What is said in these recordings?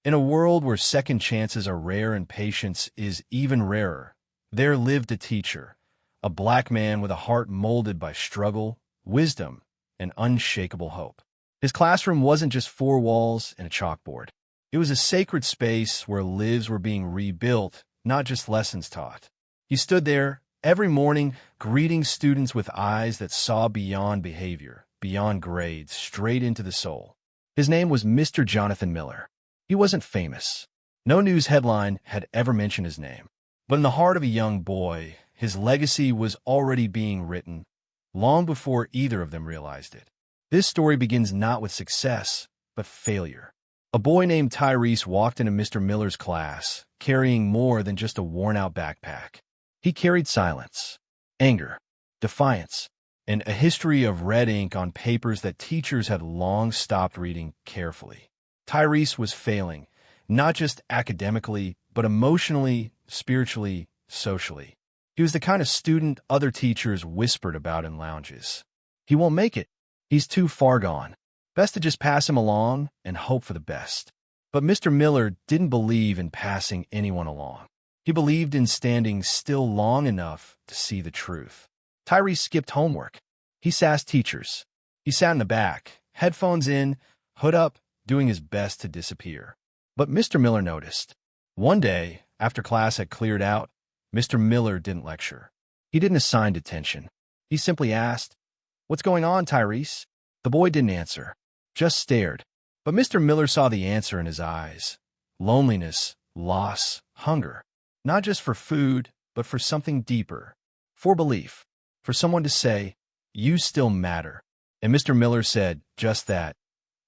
In a world where second chances are rare and patience is even rarer, there lived a teacher, a black man with a heart molded by struggle, wisdom, and unshakable hope. His classroom wasn't just four walls and a chalkboard. It was a sacred space where lives were being rebuilt, not just lessons taught. He stood there every morning, greeting students with eyes that saw beyond behavior, beyond grades, straight into the soul. His name was Mr. Jonathan Miller. He wasn't famous. No news headline had ever mentioned his name. But in the heart of a young boy, his legacy was already being written, long before either of them realized it. This story begins not with success, but failure. A boy named Tyrese walked into Mr. Miller's class, carrying more than just a worn-out backpack. He carried silence, anger, defiance, and a history of red ink on papers that teachers had long stopped reading carefully. Tyrese was failing, not just academically, but emotionally, spiritually, socially. He was the kind of student other teachers whispered about in lounges. He won't make it. He's too far gone. Best to just pass him along and hope for the best. But Mr. Miller didn't believe in passing anyone along. He believed in standing still long enough to see the truth. Tyrese skipped homework. He sassed teachers. He sat in the back, headphones in, hood up, doing his best to disappear. But Mr. Miller noticed. One day, after class had cleared out, Mr. Miller didn't lecture. He didn't assign detention. He simply asked, "What's going on, Tyrese?" The boy didn't answer, just stared. But Mr. Miller saw the answer in his eyes. Loneliness, loss, hunger. Not just for food, but for something deeper. For belief. For someone to say, "You still matter." And Mr. Miller said just that.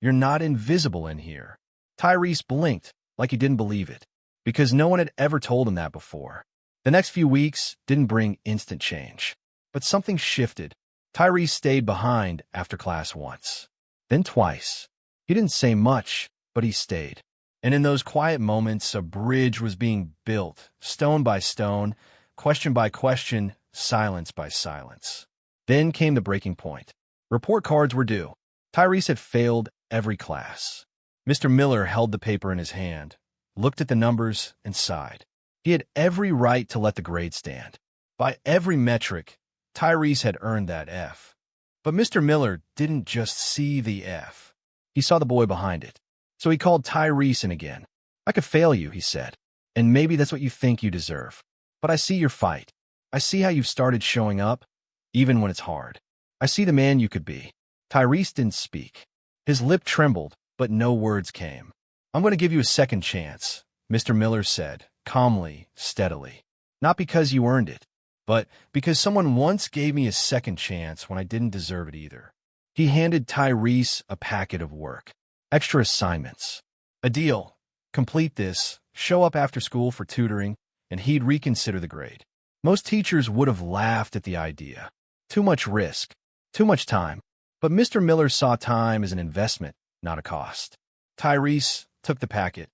"You're not invisible in here." Tyrese blinked like he didn't believe it, because no one had ever told him that before. The next few weeks didn't bring instant change. But something shifted. Tyrese stayed behind after class once. Then twice. He didn't say much, but he stayed. And in those quiet moments, a bridge was being built, stone by stone, question by question, silence by silence. Then came the breaking point. Report cards were due. Tyrese had failed every class. Mr. Miller held the paper in his hand, looked at the numbers, and sighed. He had every right to let the grade stand. By every metric, Tyrese had earned that F. But Mr. Miller didn't just see the F. He saw the boy behind it. So he called Tyrese in again. "I could fail you," he said, "and maybe that's what you think you deserve. But I see your fight. I see how you've started showing up, even when it's hard. I see the man you could be." Tyrese didn't speak. His lip trembled, but no words came. "I'm going to give you a second chance," Mr. Miller said, calmly, steadily. "Not because you earned it, but because someone once gave me a second chance when I didn't deserve it either." He handed Tyrese a packet of work. Extra assignments. A deal. Complete this, show up after school for tutoring, and he'd reconsider the grade. Most teachers would have laughed at the idea. Too much risk. Too much time. But Mr. Miller saw time as an investment, not a cost. Tyrese took the packet,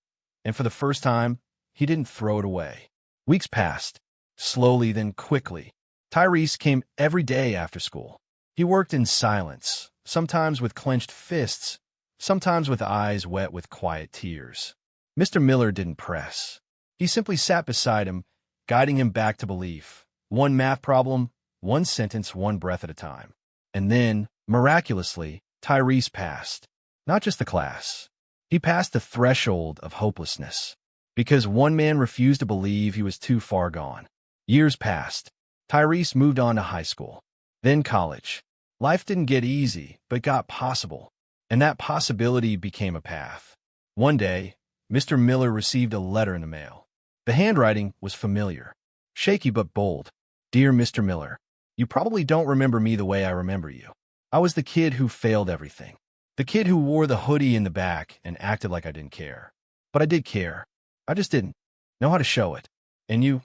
and for the first time, he didn't throw it away. Weeks passed. Slowly, then quickly. Tyrese came every day after school. He worked in silence, sometimes with clenched fists, sometimes with eyes wet with quiet tears. Mr. Miller didn't press. He simply sat beside him, guiding him back to belief. One math problem, one sentence, one breath at a time. And then, miraculously, Tyrese passed. Not just the class. He passed the threshold of hopelessness. Because one man refused to believe he was too far gone. Years passed. Tyrese moved on to high school. Then college. Life didn't get easy, but got possible. And that possibility became a path. One day, Mr. Miller received a letter in the mail. The handwriting was familiar. Shaky but bold. "Dear Mr. Miller, you probably don't remember me the way I remember you. I was the kid who failed everything. The kid who wore the hoodie in the back and acted like I didn't care. But I did care. I just didn't know how to show it. And you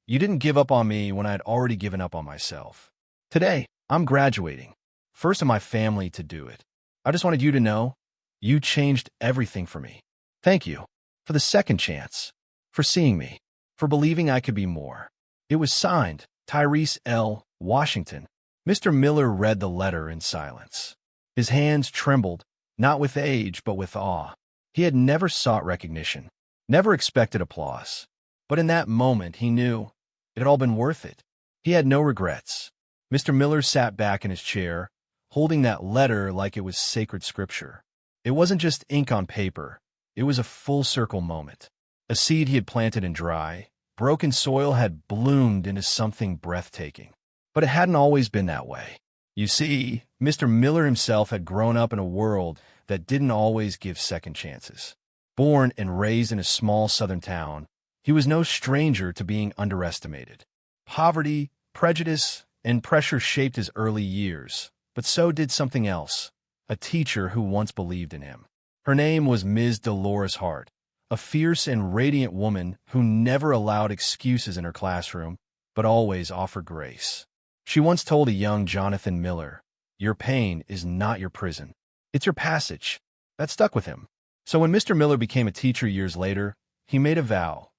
didn't give up on me when I had already given up on myself. Today, I'm graduating. First in my family to do it. I just wanted you to know, you changed everything for me. Thank you for the second chance, for seeing me, for believing I could be more." It was signed, Tyrese L. Washington. Mr. Miller read the letter in silence. His hands trembled, not with age, but with awe. He had never sought recognition, never expected applause. But in that moment, he knew it had all been worth it. He had no regrets. Mr. Miller sat back in his chair, holding that letter like it was sacred scripture. It wasn't just ink on paper. It was a full-circle moment. A seed he had planted in dry, broken soil had bloomed into something breathtaking. But it hadn't always been that way. You see, Mr. Miller himself had grown up in a world that didn't always give second chances. Born and raised in a small southern town, he was no stranger to being underestimated. Poverty, prejudice, and pressure shaped his early years, but so did something else, a teacher who once believed in him. Her name was Ms. Dolores Hart, a fierce and radiant woman who never allowed excuses in her classroom, but always offered grace. She once told a young Jonathan Miller, "Your pain is not your prison. It's your passage." That stuck with him. So when Mr. Miller became a teacher years later, he made a vow.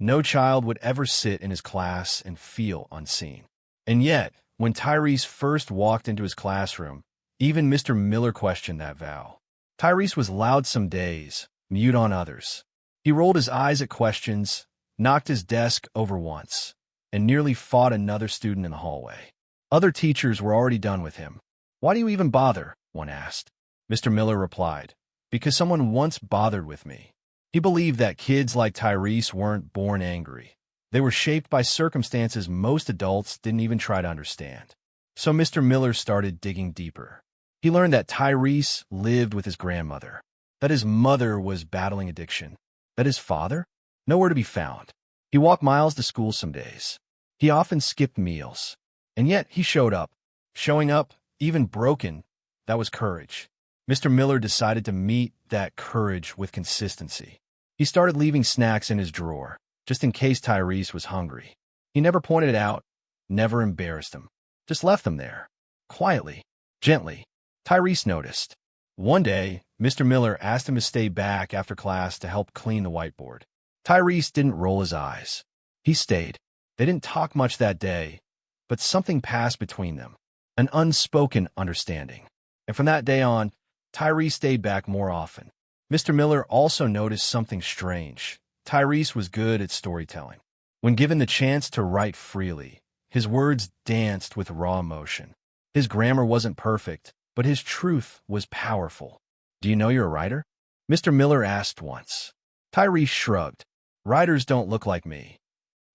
No child would ever sit in his class and feel unseen. And yet, when Tyrese first walked into his classroom, even Mr. Miller questioned that vow. Tyrese was loud some days, mute on others. He rolled his eyes at questions, knocked his desk over once, and nearly fought another student in the hallway. Other teachers were already done with him. "Why do you even bother?" one asked. Mr. Miller replied, "Because someone once bothered with me." He believed that kids like Tyrese weren't born angry. They were shaped by circumstances most adults didn't even try to understand. So Mr. Miller started digging deeper. He learned that Tyrese lived with his grandmother, that his mother was battling addiction, that his father? Nowhere to be found. He walked miles to school some days. He often skipped meals. And yet he showed up. Showing up, even broken, that was courage. Mr. Miller decided to meet that courage with consistency. He started leaving snacks in his drawer, just in case Tyrese was hungry. He never pointed it out, never embarrassed him. Just left them there. Quietly, gently. Tyrese noticed. One day, Mr. Miller asked him to stay back after class to help clean the whiteboard. Tyrese didn't roll his eyes. He stayed. They didn't talk much that day, but something passed between them, an unspoken understanding. And from that day on, Tyrese stayed back more often. Mr. Miller also noticed something strange. Tyrese was good at storytelling. When given the chance to write freely, his words danced with raw emotion. His grammar wasn't perfect, but his truth was powerful. "Do you know you're a writer?" Mr. Miller asked once. Tyrese shrugged. "Writers don't look like me."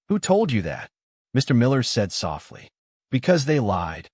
"Who told you that?" Mr. Miller said softly. "Because they lied."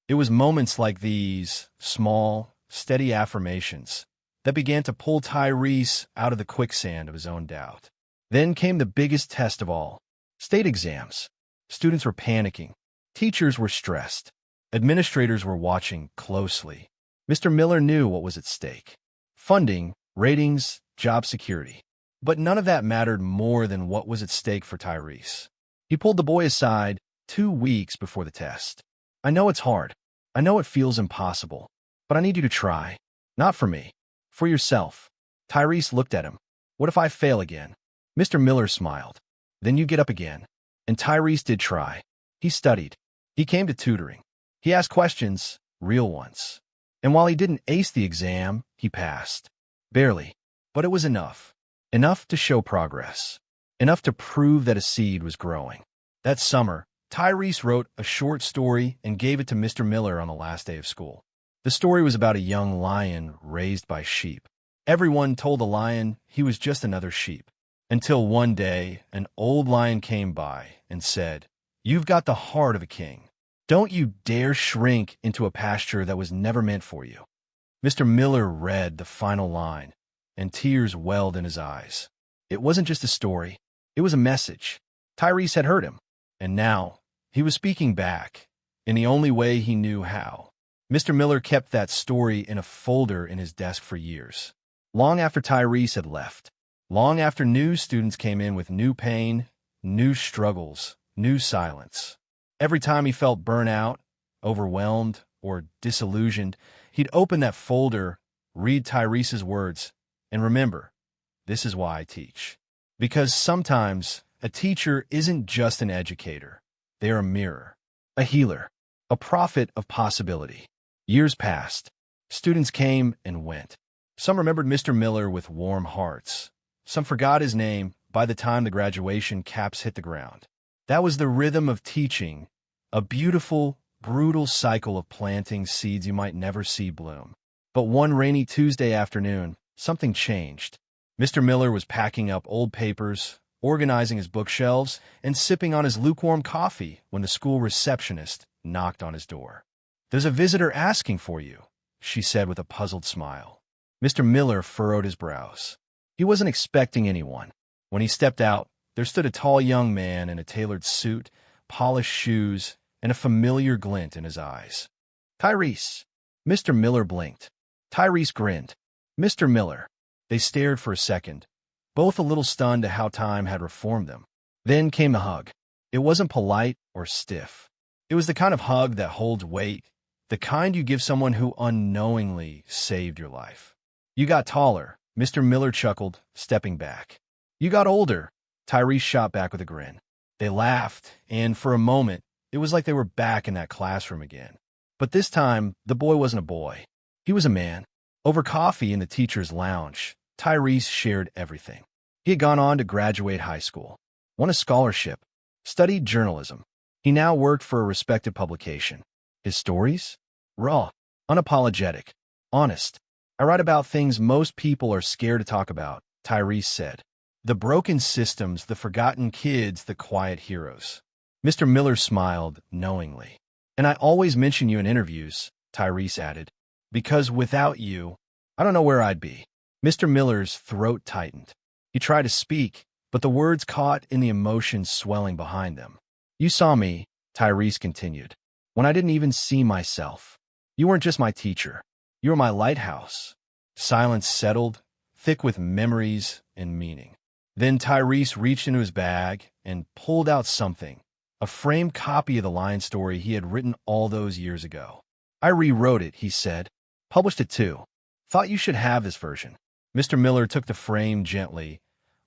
It was moments like these, small, steady affirmations, that began to pull Tyrese out of the quicksand of his own doubt. Then came the biggest test of all, state exams. Students were panicking. Teachers were stressed. Administrators were watching closely. Mr. Miller knew what was at stake. Funding, ratings, job security. But none of that mattered more than what was at stake for Tyrese. He pulled the boy aside 2 weeks before the test. "I know it's hard. I know it feels impossible. But I need you to try. Not for me. For yourself." Tyrese looked at him. "What if I fail again?" Mr. Miller smiled. "Then you get up again." And Tyrese did try. He studied. He came to tutoring. He asked questions, real ones. And while he didn't ace the exam, he passed. Barely. But it was enough. Enough to show progress. Enough to prove that a seed was growing. That summer, Tyrese wrote a short story and gave it to Mr. Miller on the last day of school. The story was about a young lion raised by sheep. Everyone told the lion he was just another sheep. Until one day, an old lion came by and said, "You've got the heart of a king. Don't you dare shrink into a pasture that was never meant for you." Mr. Miller read the final line, and tears welled in his eyes. It wasn't just a story. It was a message. Tyrese had heard him, and now he was speaking back in the only way he knew how. Mr. Miller kept that story in a folder in his desk for years. Long after Tyrese had left, long after new students came in with new pain, new struggles, new silence. Every time he felt burnout, overwhelmed, or disillusioned, he'd open that folder, read Tyrese's words, and remember, this is why I teach. Because sometimes a teacher isn't just an educator. They're a mirror, a healer, a prophet of possibility. Years passed. Students came and went. Some remembered Mr. Miller with warm hearts. Some forgot his name by the time the graduation caps hit the ground. That was the rhythm of teaching, a beautiful, brutal cycle of planting seeds you might never see bloom. But one rainy Tuesday afternoon, something changed. Mr. Miller was packing up old papers, organizing his bookshelves, and sipping on his lukewarm coffee when the school receptionist knocked on his door. "There's a visitor asking for you," she said with a puzzled smile. Mr. Miller furrowed his brows. He wasn't expecting anyone. When he stepped out, there stood a tall young man in a tailored suit, polished shoes, and a familiar glint in his eyes. "Tyrese." Mr. Miller blinked. Tyrese grinned. "Mr. Miller." They stared for a second, both a little stunned at how time had reformed them. Then came the hug. It wasn't polite or stiff. It was the kind of hug that holds weight, the kind you give someone who unknowingly saved your life. "You got taller," Mr. Miller chuckled, stepping back. "You got older," Tyrese shot back with a grin. They laughed, and for a moment, it was like they were back in that classroom again. But this time, the boy wasn't a boy. He was a man. Over coffee in the teacher's lounge, Tyrese shared everything. He had gone on to graduate high school, won a scholarship, studied journalism. He now worked for a respected publication. His stories? Raw, unapologetic, honest. "I write about things most people are scared to talk about," Tyrese said. "The broken systems, the forgotten kids, the quiet heroes." Mr. Miller smiled knowingly. "And I always mention you in interviews," Tyrese added, "because without you, I don't know where I'd be." Mr. Miller's throat tightened. He tried to speak, but the words caught in the emotion swelling behind them. "You saw me," Tyrese continued, "when I didn't even see myself. You weren't just my teacher. You were my lighthouse." Silence settled, thick with memories and meaning. Then Tyrese reached into his bag and pulled out something, a framed copy of the Lion story he had written all those years ago. "I rewrote it," he said. "Published it too. Thought you should have this version." Mr. Miller took the frame gently,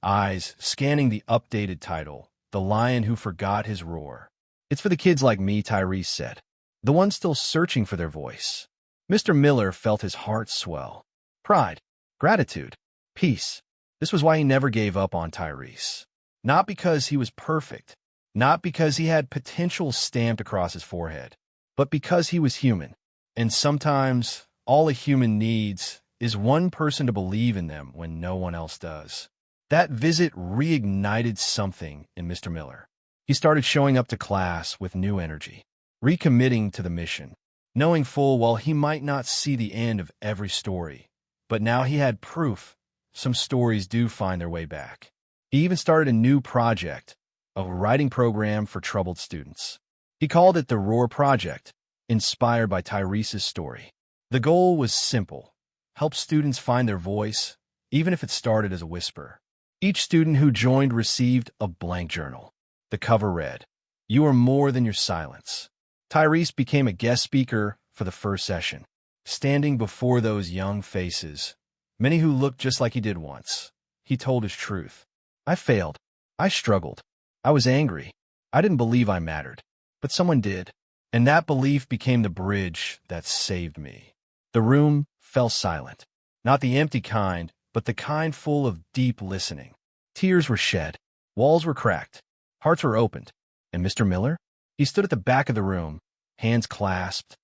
eyes scanning the updated title, "The Lion Who Forgot His Roar." "It's for the kids like me," Tyrese said. "The ones still searching for their voice." Mr. Miller felt his heart swell. Pride, gratitude, peace. This was why he never gave up on Tyrese. Not because he was perfect, not because he had potential stamped across his forehead, but because he was human. And sometimes all a human needs is one person to believe in them when no one else does. That visit reignited something in Mr. Miller. He started showing up to class with new energy, recommitting to the mission, knowing full well he might not see the end of every story. But now he had proof some stories do find their way back. He even started a new project, a writing program for troubled students. He called it the Roar Project, inspired by Tyrese's story. The goal was simple: help students find their voice, even if it started as a whisper. Each student who joined received a blank journal. The cover read, "You are more than your silence." Tyrese became a guest speaker for the first session, standing before those young faces, many who looked just like he did once. He told his truth. "I failed. I struggled. I was angry. I didn't believe I mattered. But someone did. And that belief became the bridge that saved me." The room fell silent. Not the empty kind, but the kind full of deep listening. Tears were shed. Walls were cracked. Hearts were opened. And Mr. Miller? He stood at the back of the room, hands clasped,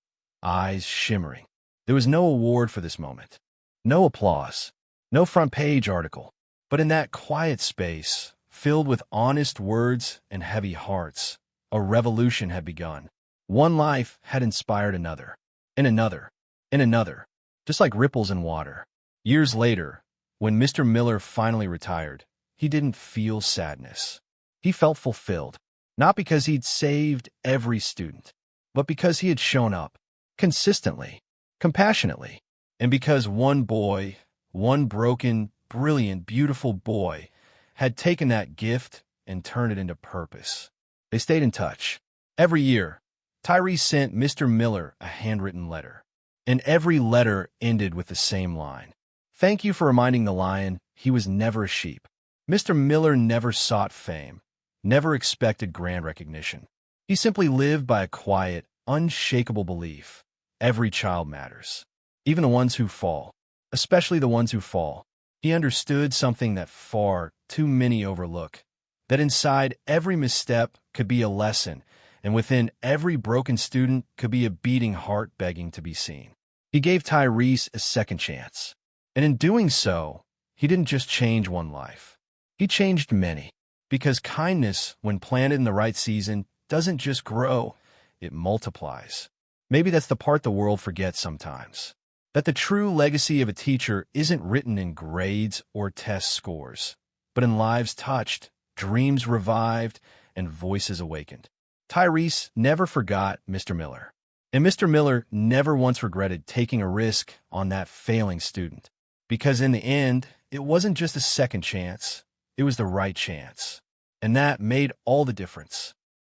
eyes shimmering. There was no award for this moment. No applause. No front-page article. But in that quiet space, filled with honest words and heavy hearts, a revolution had begun. One life had inspired another, and another, and another, just like ripples in water. Years later, when Mr. Miller finally retired, he didn't feel sadness. He felt fulfilled, not because he'd saved every student, but because he had shown up, consistently, compassionately, and because one boy, one broken, brilliant, beautiful boy, had taken that gift and turned it into purpose. They stayed in touch. Every year, Tyrese sent Mr. Miller a handwritten letter, and every letter ended with the same line. "Thank you for reminding the lion he was never a sheep." Mr. Miller never sought fame, never expected grand recognition. He simply lived by a quiet, unshakable belief. Every child matters, even the ones who fall. especially the ones who fall. He understood something that far too many overlook, that inside every misstep could be a lesson, and within every broken student could be a beating heart begging to be seen. He gave Tyrese a second chance. And in doing so, he didn't just change one life. He changed many. Because kindness, when planted in the right season, doesn't just grow, it multiplies. Maybe that's the part the world forgets sometimes. That the true legacy of a teacher isn't written in grades or test scores, but in lives touched, dreams revived, and voices awakened. Tyrese never forgot Mr. Miller. And Mr. Miller never once regretted taking a risk on that failing student. Because in the end, it wasn't just a second chance, it was the right chance. And that made all the difference.